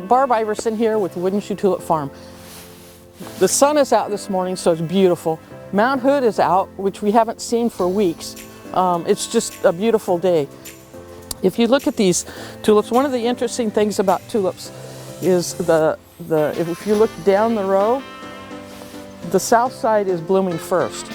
Barb Iverson here with Wooden Shoe Tulip Farm. The sun is out this morning, so it's beautiful. Mount Hood is out, which we haven't seen for weeks. It's just a beautiful day. If you look at these tulips, one of the interesting things about tulips is if you look down the row, the south side is blooming first.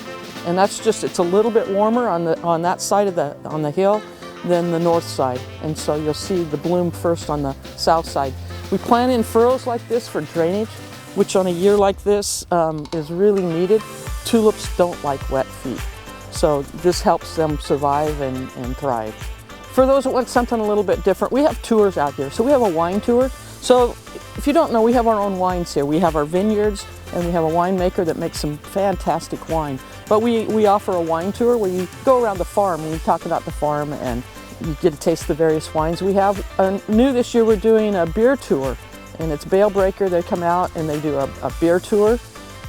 And that's just, it's a little bit warmer on that side of on the hill than the north side. And so you'll see the bloom first on the south side. We plant in furrows like this for drainage, which on a year like this is really needed. Tulips don't like wet feet. So this helps them survive and thrive. For those that want something a little bit different, we have tours out here. So we have a wine tour. So if you don't know, we have our own wines here. We have our vineyards and we have a winemaker that makes some fantastic wine. But we offer a wine tour where you go around the farm and we talk about the farm and you get to taste the various wines we have. New this year, we're doing a beer tour, and it's Bale Breaker. They come out and they do a beer tour,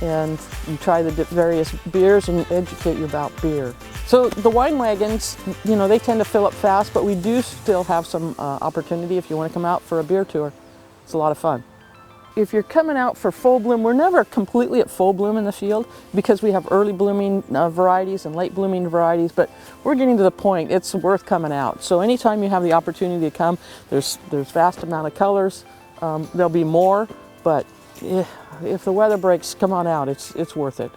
and you try the various beers and educate you about beer. So the wine wagons, you know, they tend to fill up fast, but we do still have some opportunity if you want to come out for a beer tour. It's a lot of fun. If you're coming out for full bloom, we're never completely at full bloom in the field because we have early blooming varieties and late blooming varieties, but we're getting to the point it's worth coming out. So anytime you have the opportunity to come, there's vast amount of colors. There'll be more, but if the weather breaks, come on out. It's worth it.